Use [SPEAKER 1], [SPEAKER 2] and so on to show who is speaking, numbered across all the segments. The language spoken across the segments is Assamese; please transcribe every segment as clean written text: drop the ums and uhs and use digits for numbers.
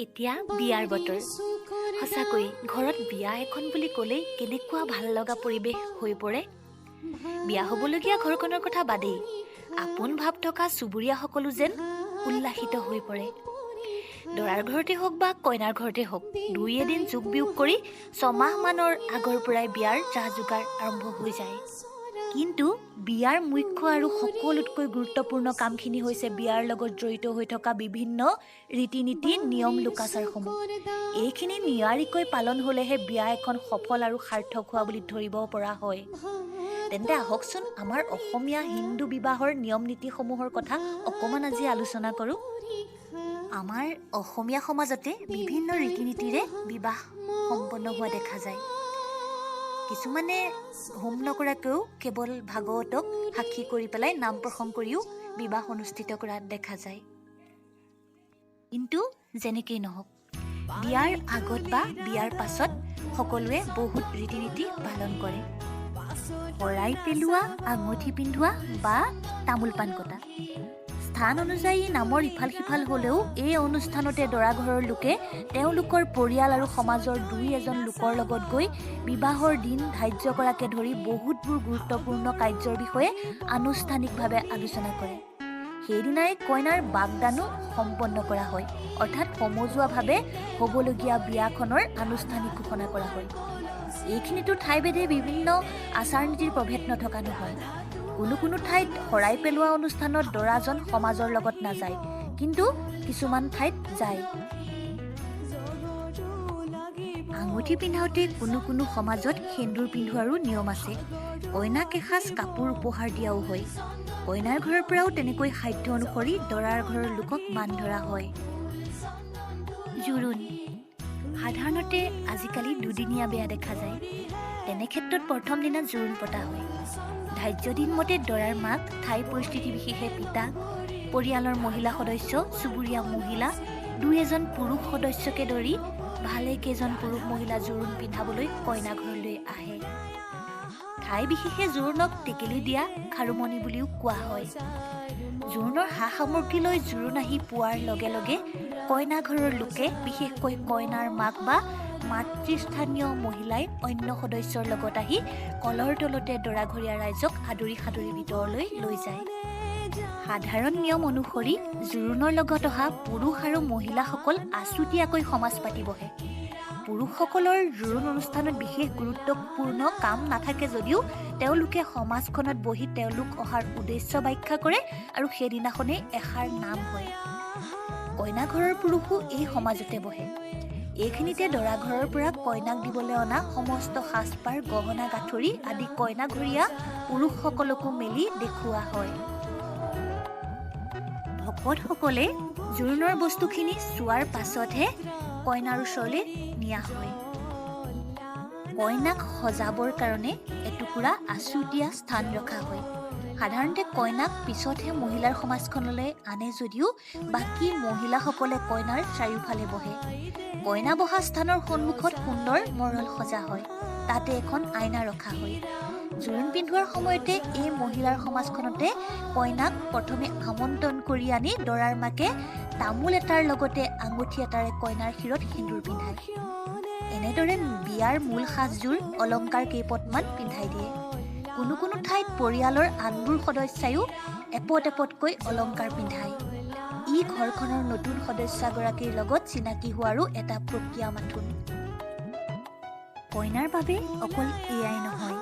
[SPEAKER 1] এতিয়া বিয়াৰ বতৰ। সঁচাকৈ ঘৰত বিয়া এখন বুলি ক'লেই কেনেকুৱা ভাল লগা পৰিৱেশ হৈ পৰে। বিয়া হ'বলগীয়া ঘৰখনৰ কথা বাদেই, আপোন ভাৱ থকা চুবুৰীয়াসকলো যেন উল্লাসিত হৈ পৰে। দৰাৰ ঘৰতে হওক বা কইনাৰ ঘৰতে হওক, দুই এদিন যোগ বিয়োগ কৰি 6 মাহমানৰ আগৰ পৰাই বিয়াৰ যা যোগাৰ আৰম্ভ হৈ যায়। কিন্তু বিয়াৰ মুখ্য আৰু সকলোতকৈ গুৰুত্বপূৰ্ণ কামখিনি হৈছে বিয়াৰ লগত জড়িত হৈ থকা বিভিন্ন ৰীতি নীতি, নিয়ম, লোকাচাৰসমূহ। এইখিনি নিয়াৰিকৈ পালন হ'লেহে বিয়া এখন সফল আৰু সাৰ্থক হোৱা বুলি ধৰিব পৰা হয়। তেন্তে আহকচোন আমাৰ অসমীয়া হিন্দু বিবাহৰ নিয়ম নীতিসমূহৰ কথা অকণমান আজি আলোচনা কৰোঁ। আমাৰ অসমীয়া সমাজতে বিভিন্ন ৰীতি নীতিৰে বিবাহ সম্পন্ন হোৱা দেখা যায়। কিছুমানে হোম নকৰাকৈও কেৱল ভাগৱতক সাক্ষী কৰি পেলাই নাম প্ৰসংগ কৰিও বিবাহ অনুষ্ঠিত কৰা দেখা যায়। কিন্তু যেনেকেই নহওক, বিয়াৰ আগত বা বিয়াৰ পাছত সকলোৱে বহুত ৰীতি নীতি পালন কৰে। শৰাই পেলোৱা, আঙুঠি পিন্ধোৱা বা তামোল পাণ কটা। স্থান অনুযায়ী নামৰ ইফাল সিফাল হ'লেও এই অনুষ্ঠানতে দৰা ঘৰৰ লোকে তেওঁলোকৰ পৰিয়াল আৰু সমাজৰ দুই এজন লোকৰ লগত গৈ বিবাহৰ দিন ধাৰ্য কৰাকে ধৰি বহুতবোৰ গুৰুত্বপূৰ্ণ কাৰ্যৰ বিষয়ে আনুষ্ঠানিকভাৱে আলোচনা কৰে। সেইদিনাই কইনাৰ বাগদানো সম্পন্ন কৰা হয়, অৰ্থাৎ সমজুৱাভাৱে হ'বলগীয়া বিয়াখনৰ আনুষ্ঠানিক ঘোষণা কৰা হয়। এইখিনিতো ঠাইভেদে বিভিন্ন আচাৰ নীতিৰ প্ৰভেদ নথকা নহয়। কোনো ঠাইত শৰাই পেলোৱা অনুষ্ঠানত দৰাজন সমাজৰ লগত নাযায়, কিন্তু কিছুমান ঠাইত যায়। আঙুঠি পিন্ধাওঁতে কোনো সমাজত সেন্দুৰ পিন্ধোৱাৰো নিয়ম আছে। কইনাক এসাঁজ কাপোৰ উপহাৰ দিয়াও হয়। কইনাৰ ঘৰৰ পৰাও তেনেকৈ সাধ্য অনুসৰি দৰাৰ ঘৰৰ লোকক মান ধৰা হয়। জোৰোণ সাধাৰণতে আজিকালি দুদিনীয়া বেয়া দেখা যায়। তেনেক্ষেত্ৰত প্ৰথম দিনা জোৰোণ পতা হয়। ধাৰ্য দিন মতে দৰাৰ মাক, ঠাই পৰিস্থিতি বিশেষে পিতা, পৰিয়ালৰ মহিলা সদস্য, চুবুৰীয়া মহিলা, দুই এজন পুৰুষ সদস্যকে ধৰি ভালেকেইজন পুৰুষ মহিলা জোৰোণ পিন্ধাবলৈ কইনা ঘৰলৈ আহে। ঠাই বিশেষে জোৰোণক টেকেলি দিয়া, খাৰুমণি বুলিও কোৱা হয়। জোৰোণৰ সা সামগ্ৰী লৈ জোৰোণ আহি পোৱাৰ লগে লগে কইনা ঘৰৰ লোকে, বিশেষকৈ কইনাৰ মাক বা মাতৃস্থানীয় মহিলাই অন্য সদস্যৰ লগত আহি কলৰ তলতে দৰাঘৰীয়া ৰাইজক আদৰি সাদৰি ভিতৰলৈ লৈ যায়। সাধাৰণ নিয়ম অনুসৰি জোৰোণৰ লগত অহা পুৰুষ আৰু মহিলাসকল আছুতীয়াকৈ সমাজ পাতি বহে। পুৰুষসকলৰ জোৰোণ অনুষ্ঠানত বিশেষ গুৰুত্বপূৰ্ণ কাম নাথাকে যদিও তেওঁলোকে সমাজখনত বহি তেওঁলোক অহাৰ উদ্দেশ্য ব্যাখ্যা কৰে আৰু সেইদিনাখনেই এষাৰ নাম হয়। কইনা ঘৰৰ পুৰুষো এই সমাজতে বহে। এইখিনিতে দৰা ঘৰৰ পৰা কইনাক দিবলৈ অনা সমস্ত সাজপাৰ, গহনা গাঁঠৰি আদি কইনাঘৰীয়া পুৰুষসকলকো মেলি দেখুওৱা হয়। ভকতসকলে জোৰোণৰ বস্তুখিনি চোৱাৰ পাছতহে কইনাৰ ওচৰলৈ নিয়া হয়। কইনাক সজাবৰ কাৰণে এটুকুৰা আছুতীয়া স্থান ৰখা হয়। সাধাৰণতে কইনাক পিছতহে মহিলাৰ সমাজখনলৈ আনে যদিও বাকী মহিলাসকলে কইনাৰ চাৰিওফালে বহে। কইনা বহা স্থানৰ সন্মুখত সুন্দৰ মৰল সজা হয়। তাতে এখন আইনা ৰখা হয়। জোৰোণ পিন্ধোৱাৰ সময়তে এই মহিলাৰ সমাজখনতে কইনাক প্ৰথমে আমন্ত্ৰণ কৰি আনি দৰাৰ মাকে তামোল এটাৰ লগতে আঙুঠি এটাৰে কইনাৰ শিৰত সেন্দুৰ পিন্ধায়। এনেদৰে বিয়াৰ মূল সাজযোৰ অলংকাৰ কেইপটমান পিন্ধাই দিয়ে। কোনো ঠাইত পৰিয়ালৰ আনবোৰ সদস্যায়ো এপদ এপদকৈ অলংকাৰ পিন্ধায়। ই ঘৰখনৰ নতুন সদস্যাগৰাকীৰ লগত চিনাকি হোৱাৰো এটা প্ৰক্ৰিয়া মাথোন। কইনাৰ বাবে অকল এয়াই নহয়,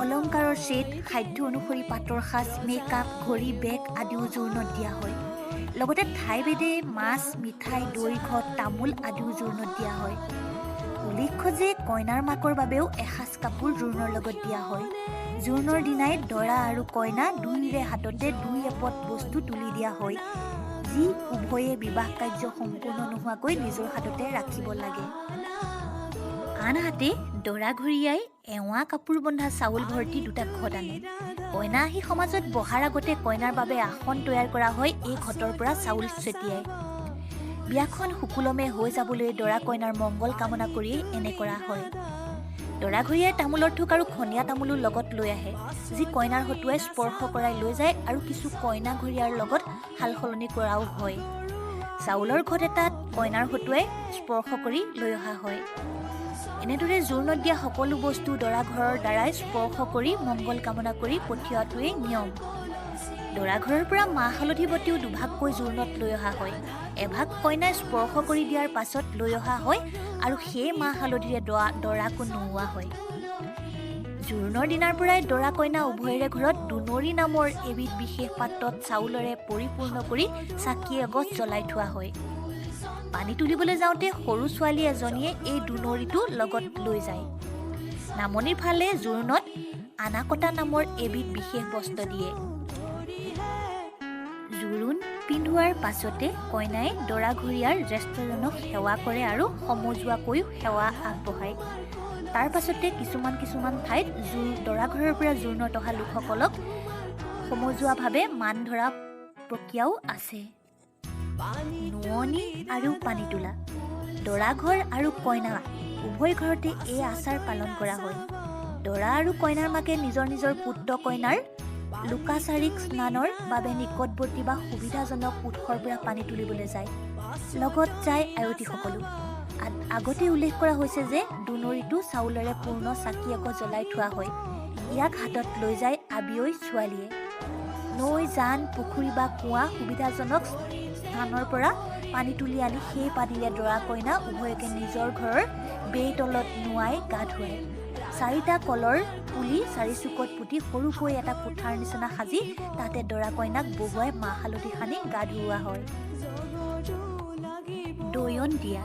[SPEAKER 1] অলংকাৰৰ ছেট, সাধ্য অনুসৰি পাটৰ সাজ, মেকআপ, ঘড়ী, বেগ আদিও জোৰোণত দিয়া হয়। লগতে ঠাইভেদে মাছ, মিঠাই, দৈ, ঘট, তামোল আদিও জোৰোণত দিয়া হয়। উল্লেখ্য যে কইনাৰ মাকৰ বাবেও এসাঁজ কাপোৰ জোৰোণৰ লগত দিয়া হয়। জোৰোণৰ দিনাই দৰা আৰু কইনা দুয়োৰে হাততে দুই এপদ বস্তু তুলি দিয়া হয়, যি উভয়ে বিবাহ কাৰ্য সম্পূৰ্ণ নোহোৱাকৈ নিজৰ হাততে ৰাখিব লাগে। আনহাতে দৰাঘৰীয়াই এৱা কাপোৰ বন্ধা চাউল ভৰ্তি 2টা ঘট আনে। কইনা আহি সমাজত বহাৰ আগতে কইনাৰ বাবে আসন তৈয়াৰ কৰা হয়। এই ঘটৰ পৰা চাউল ছটিয়াই বিয়াখন সুকুলমে হৈ যাবলৈ দৰা কইনাৰ মংগল কামনা কৰিয়েই এনে কৰা হয়। দৰাঘৰীয়াই তামোলৰ থোক আৰু খনীয়া তামোলো লগত লৈ আহে, যি কইনাৰ হতুৱাই স্পৰ্শ কৰাই লৈ যায় আৰু কিছু কইনা ঘৰীয়াৰ লগত সাল সলনি কৰাও হয়। চাউলৰ ঘট এটাত কইনাৰ হতুৱাই স্পৰ্শ কৰি লৈ অহা হয়। এনেদৰে জোৰোণত দিয়া সকলো বস্তু দৰা ঘৰৰ দ্বাৰাই স্পৰ্শ কৰি মংগল কামনা কৰি পঠিওৱাটোৱেই নিয়ম। দৰা ঘৰৰ পৰা মাহ হালধি বটিও দুভাগকৈ জোৰোণত লৈ অহা হয়। এভাগ কইনাই স্পৰ্শ কৰি দিয়াৰ পাছত লৈ অহা হয় আৰু সেই মাহ হালধিৰে দৰাকো নোওৱা হয়। জোৰোণৰ দিনাৰ পৰাই দৰা কইনা উভয়ৰে ঘৰত দুনৰি নামৰ এবিধ বিশেষ পাত্ৰত চাউলেৰে পৰিপূৰ্ণ কৰি চাকি এগছ জ্বলাই থোৱা হয়। পানী তুলিবলৈ যাওঁতে সৰু ছোৱালী এজনীয়ে এই দুনৰিটো লগত লৈ যায়। নামনিৰ ফালে জোৰোণত আনাকটা নামৰ এবিধ বিশেষ বস্ত্ৰ দিয়ে। জোৰোণ পিন্ধোৱাৰ পাছতে কইনাই দৰা ঘৰীয়াৰ জ্যেষ্ঠজনক সেৱা কৰে আৰু সমজুৱাকৈও সেৱা আগবঢ়ায়। তাৰ পাছতে কিছুমান ঠাইত দৰা ঘৰৰ পৰা জোৰোণত অহা লোকসকলক সমজুৱাভাৱে মান ধৰা প্ৰক্ৰিয়াও আছে। নোৱনি আৰু পানী তোলা। দৰা ঘৰ আৰু কইনা উভয় ঘৰতে এই আচাৰ পালন কৰা হয়। দৰা আৰু কইনাৰ মাকে নিজৰ নিজৰ পুত্ৰ কইনাৰ লোকাচাৰিক স্নানৰ বাবে নিকটৱৰ্তী বা সুবিধাজনক উৎসৰ পৰা পানী তুলিবলৈ যায়। লগত যায় আয়তীসকলো। আগতে উল্লেখ কৰা হৈছে যে দুনৰিটো চাউলেৰে পূৰ্ণ চাকি এগছ জ্বলাই থোৱা হয়। ইয়াক হাতত লৈ যায় আবিয়ৈ ছোৱালীয়ে। নৈ, জান, পুখুৰী বা কুঁৱা সুবিধাজনক স্থানৰ পৰা পানী তুলি আনি সেই পানীৰে দৰা কইনা উভয়কে নিজৰ ঘৰৰ বেই তলত নোৱাই গা ধুৱায়। 4টা কলৰ পুলি 4 চুকত পুতি সৰুকৈ এটা কোঠাৰ নিচিনা সাজি তাতে দৰা কইনাক বহুৱাই মাহ হালধি সানি গা ধুওৱা হয়। দৈয়ন দিয়া।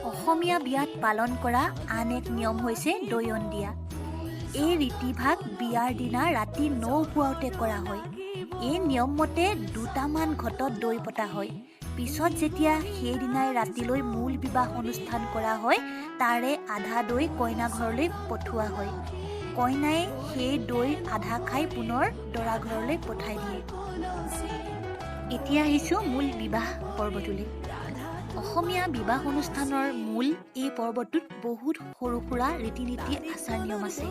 [SPEAKER 1] অসমীয়া বিয়াত পালন কৰা আন এক নিয়ম হৈছে দৈয়ন দিয়া। এই ৰীতিভাগ বিয়াৰ দিনা ৰাতি নৌপুৱাওঁতে কৰা হয়। এই নিয়ম মতে 2টামান ঘটত দৈ পতা হয়। পিছত যেতিয়া সেইদিনাই ৰাতিলৈ মূল বিবাহ অনুষ্ঠান কৰা হয়, তাৰে আধা দৈ কইনা ঘৰলৈ পঠোৱা হয়। কইনাই সেই দৈ আধা খাই পুনৰ দৰা ঘৰলৈ পঠাই দিয়ে। এতিয়া আহিছোঁ মূল বিবাহ পৰ্বটোলৈ। অসমীয়া বিবাহ অনুষ্ঠানৰ মূল এই পৰ্বটোত বহুত সৰু সুৰা ৰীতি নীতি আচাৰ নিয়ম আছে।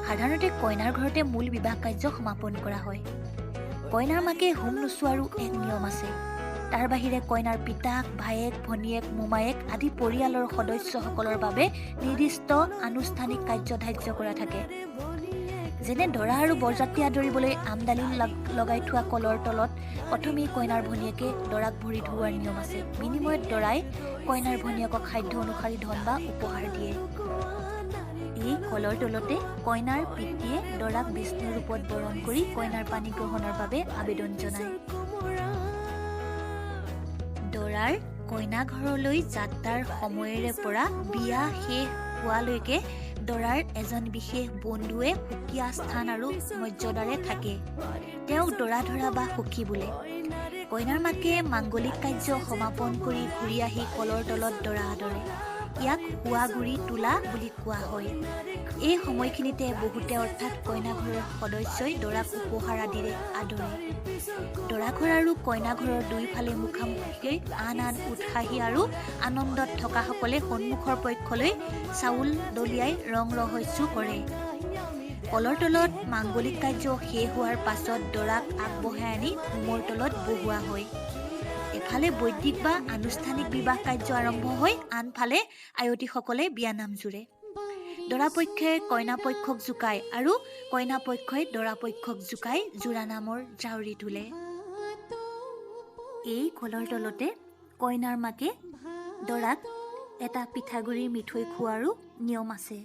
[SPEAKER 1] সাধাৰণতে কইনাৰ ঘৰতে মূল বিবাহ কাৰ্য সমাপন কৰা হয়। কইনাৰ মাকে হোম নোচোৱাৰো এক নিয়ম আছে। তাৰ বাহিৰে কইনাৰ পিতাক, ভায়েক, ভনীয়েক, মোমায়েক আদি পৰিয়ালৰ সদস্যসকলৰ বাবে নিৰ্দিষ্ট আনুষ্ঠানিক কাৰ্য ধাৰ্য কৰা থাকে। যেনে দৰা আৰু বৰযাত্ৰী আদৰিবলৈ আমদালিন লগাই থোৱা কলৰ তলত প্ৰথমেই কইনাৰ ভনীয়েকে দৰাক ভৰি ধুওৱাৰ নিয়ম আছে। বিনিময়ত দৰাই কইনাৰ ভনীয়েকক সাধ্য অনুসাৰি ধন বা উপহাৰ দিয়ে। এই কলৰ তলতে কইনাৰ পিতৃয়ে দৰাক বিষ্ণু ৰূপত বৰণ কৰি কইনাৰ পানী গ্ৰহণৰ বাবে আবেদন জনায়। দৰাৰ কইনা ঘৰলৈ যাত্ৰাৰ সময়ৰে পৰা বিয়া শেষ হোৱালৈকে দৰাৰ এজন বিশেষ বন্ধুৱে সুকীয়া স্থান আৰু মৰ্যাদাৰে থাকে। তেওঁক দৰা ধৰা বা সখী বোলে। কইনাৰ মাকে মাংগলিক কাৰ্য সমাপন কৰি ঘূৰি আহি কলৰ তলত দৰা আদৰে। ইয়াক শোৱা গুৰি তোলা বুলি কোৱা হয়। এই সময়খিনিতে বহুতে অৰ্থাৎ কইনা ঘৰৰ সদস্যই দৰাক উপহাৰ আদিৰে আদৰে। দৰা ঘৰ আৰু কইনা ঘৰৰ দুয়োফালে মুখামুখিকৈ আন উৎসাহী আৰু আনন্দত থকাসকলে সন্মুখৰ পক্ষলৈ চাউল দলিয়াই ৰং ৰহস্য কৰে। কলৰ তলত মাংগলিক কাৰ্য শেষ হোৱাৰ পাছত দৰাক আগবঢ়াই আনি হোমৰ তলত বহোৱা হয়। এফালে বৈদিক বা আনুষ্ঠানিক বিবাহ কাৰ্য আৰম্ভ হৈ আনফালে আয়তীসকলে বিয়ানাম জোৰে। দৰা পক্ষই কইনা পক্ষক জোকায় আৰু কইনা পক্ষই দৰা পক্ষক জোকাই জোৰা নামৰ জাউৰি তোলে। এই কলৰ তলতে কইনাৰ মাকে দৰাক এটা পিঠাগুড়িৰ মিঠৈ খোৱাৰো নিয়ম আছে।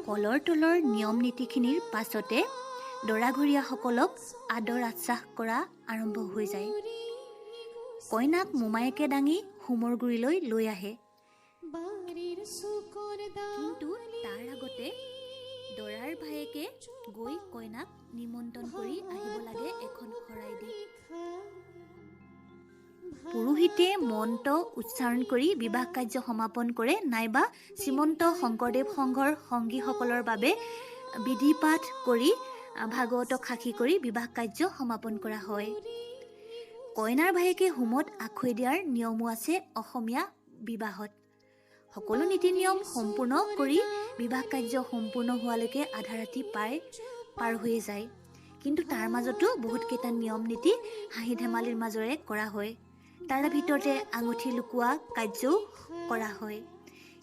[SPEAKER 1] কলৰ তলৰ নিয়ম নীতিখিনিৰ পাছতে দৰাঘৰীয়াসকলক আদৰ আশ্বাস কৰা আৰম্ভ হৈ যায়। কইনাক মোমায়েকে দাঙি হোমৰ গুৰিলৈ লৈ আহে। কিন্তু তাৰ আগতে দৰাৰ ভায়েকে গৈ কইনাক নিমন্ত্ৰণ কৰি আহিব লাগে এখন শৰাই দি। পুৰোহিতে মন্ত্ৰ উচ্চাৰণ কৰি বিবাহ কাৰ্য সমাপন কৰে, নাইবা শ্ৰীমন্ত শংকৰদেৱ সংঘৰ সংগীসকলৰ বাবে বিধি পাঠ কৰি ভাগৱতক সাক্ষী কৰি বিবাহ কাৰ্য সমাপন কৰা হয়। কইনাৰ ভায়েকে হোমত আখৈ দিয়াৰ নিয়মো আছে অসমীয়া বিবাহত। সকলো নীতি নিয়ম সম্পূৰ্ণ কৰি বিবাহ কাৰ্য সম্পূৰ্ণ হোৱালৈকে আধা ৰাতি পাৰ হৈয়ে যায়। কিন্তু তাৰ মাজতো বহুতকেইটা নিয়ম নীতি হাঁহি ধেমালিৰ মাজেৰে কৰা হয়। তাৰে ভিতৰতে আঙুঠি লুকোৱা কাৰ্যও কৰা হয়।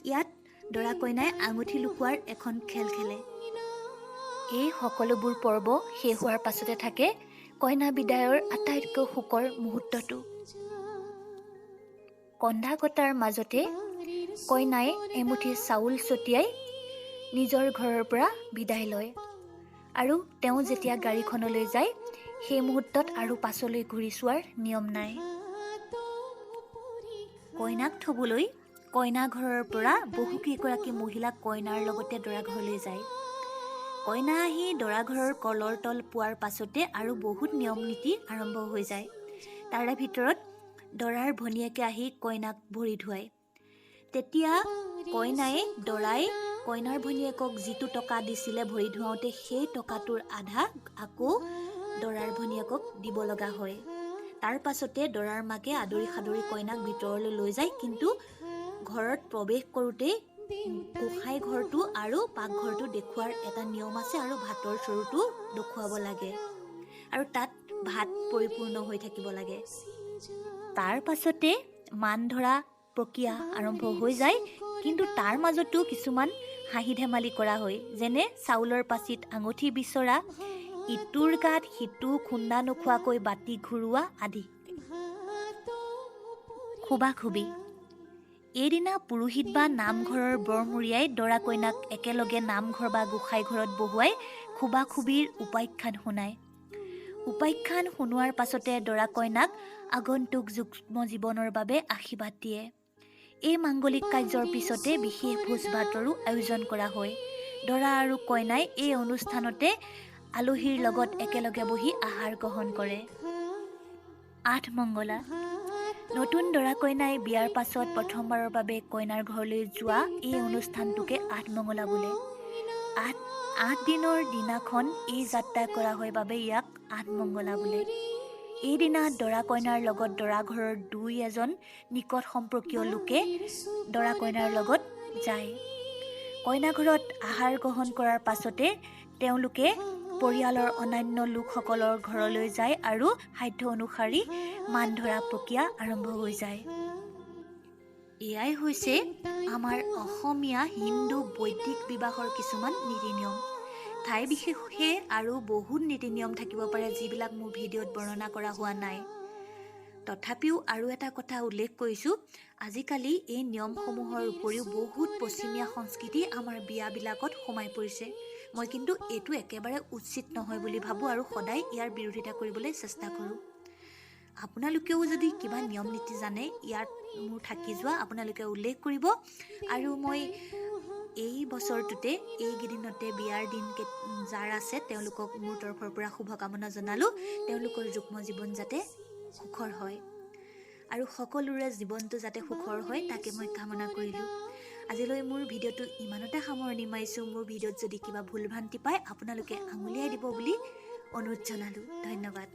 [SPEAKER 1] ইয়াত দৰা কইনাই আঙুঠি লুকোৱাৰ এখন খেল খেলে। এই সকলোবোৰ পৰ্ব শেষ হোৱাৰ পাছতে থাকে কইনা বিদায়ৰ আটাইতকৈ সুখৰ মুহূৰ্তটো। কন্ধা কটাৰ মাজতে কইনাই এমুঠি চাউল ছটিয়াই নিজৰ ঘৰৰ পৰা বিদায় লয়। আৰু তেওঁ যেতিয়া গাড়ীখনলৈ যায় সেই মুহূৰ্তত আৰু পাছলৈ ঘূৰি চোৱাৰ নিয়ম নাই। কইনাক থ'বলৈ কইনা ঘৰৰ পৰা বহুকেইগৰাকী মহিলা কইনাৰ লগতে দৰা ঘৰলৈ যায়। কইনা আহি দৰা ঘৰৰ কলৰ তল পোৱাৰ পাছতে আৰু বহুত নিয়ম নীতি আৰম্ভ হৈ যায়। তাৰে ভিতৰত দৰাৰ ভনীয়েকে আহি কইনাক ভৰি ধুৱায়। তেতিয়া দৰাই কইনাৰ ভনীয়েকক যিটো টকা দিছিলে ভৰি ধুৱাওঁতে সেই টকাটোৰ আধা আকৌ দৰাৰ ভনীয়েকক দিব লগা হয়। তাৰ পাছতে দৰাৰ মাকে আদৰি সাদৰি কইনাক ভিতৰলৈ লৈ যায়। কিন্তু ঘৰত প্ৰৱেশ কৰোঁতেই গোসাঁই ঘৰটো আৰু পাকঘৰটো দেখুওৱাৰ এটা নিয়ম আছে আৰু ভাতৰ চৰুটো দেখুৱাব লাগে আৰু তাত ভাত পৰিপূৰ্ণ হৈ থাকিব লাগে। তাৰ পাছতে মান ধৰা প্ৰক্ৰিয়া আৰম্ভ হৈ যায়। কিন্তু তাৰ মাজতো কিছুমান হাঁহি ধেমালি কৰা হয়, যেনে চাউলৰ পাচিত আঙুঠি বিচৰা, ইটোৰ গাত সিটো খুন্দা নোখোৱাকৈ বাতি ঘূৰোৱা আদি। খুবাখুবি এইদিনা পুৰোহিত বা নামঘৰৰ বৰমূৰীয়াই দৰা কইনাক একেলগে নামঘৰ বা গোসাঁই ঘৰত বহুৱাই খুবাখুবিৰ উপাখ্যান শুনায়। উপাখ্যান শুনোৱাৰ পাছতে দৰা কইনাক আগন্তুক যুগ্ম জীৱনৰ বাবে আশীৰ্বাদ দিয়ে। এই মাংগলিক কাৰ্যৰ পিছতে বিশেষ ভোজ ভাতৰো আয়োজন কৰা হয়। দৰা আৰু কইনাই এই অনুষ্ঠানতে আলহীৰ লগত একেলগে বহি আহাৰ গ্ৰহণ কৰে। আঠমংগলা নতুন দৰা কইনাই বিয়াৰ পাছত প্ৰথমবাৰৰ বাবে কইনাৰ ঘৰলৈ যোৱা এই অনুষ্ঠানটোকে আঠমঙলা বোলে। 8 দিনৰ দিনাখন এই যাত্ৰা কৰা হয় বাবে ইয়াক আঠমংগলা বোলে। এইদিনা দৰা কইনাৰ লগত দৰা ঘৰৰ 2-এজন নিকট সম্পৰ্কীয় লোকে দৰা কইনাৰ লগত যায়। কইনা ঘৰত আহাৰ গ্ৰহণ কৰাৰ পাছতে তেওঁলোকে পৰিয়ালৰ অন্যান্য লোকসকলৰ ঘৰলৈ যায় আৰু সাধ্য অনুসৰি মান ধৰা প্ৰক্ৰিয়া আৰম্ভ হৈ যায়। এয়াই হৈছে আমাৰ অসমীয়া হিন্দু বৈদিক বিবাহৰ কিছুমান নীতি নিয়ম। ঠাই বিশেষে আৰু বহুত নীতি নিয়ম থাকিব পাৰে যিবিলাক মোৰ ভিডিঅ'ত বৰ্ণনা কৰা হোৱা নাই। তথাপিও আৰু এটা কথা উল্লেখ কৰিছোঁ, আজিকালি এই নিয়মসমূহৰ উপৰিও বহুত পশ্চিমীয়া সংস্কৃতি আমাৰ বিয়াবিলাকত সোমাই পৰিছে। মই কিন্তু এইটো একেবাৰে উচিত নহয় বুলি ভাবোঁ আৰু সদায় ইয়াৰ বিৰোধিতা কৰিবলৈ চেষ্টা কৰোঁ। আপোনালোকেও যদি কিবা নিয়ম নীতি জানে ইয়াত মোৰ থাকি যোৱা আপোনালোকে উল্লেখ কৰিব। আৰু মই এই বছৰটোতে এইকেইদিনতে বিয়াৰ দিন যাৰ আছে তেওঁলোকক মোৰ তৰফৰ পৰা শুভকামনা জনালোঁ। তেওঁলোকৰ যুগ্ম জীৱন যাতে সুখৰ হয় আৰু সকলোৰে জীৱনটো যাতে সুখৰ হয় তাকে মই কামনা কৰিলোঁ। আজিলৈ মোৰ ভিডিঅ'টো ইমানতে সামৰণি মাৰিছোঁ। মোৰ ভিডিঅ'ত যদি কিবা ভুল ভ্ৰান্তি পায় আপোনালোকে আঙুলিয়াই দিব বুলি অনুৰোধ জনালোঁ। ধন্যবাদ।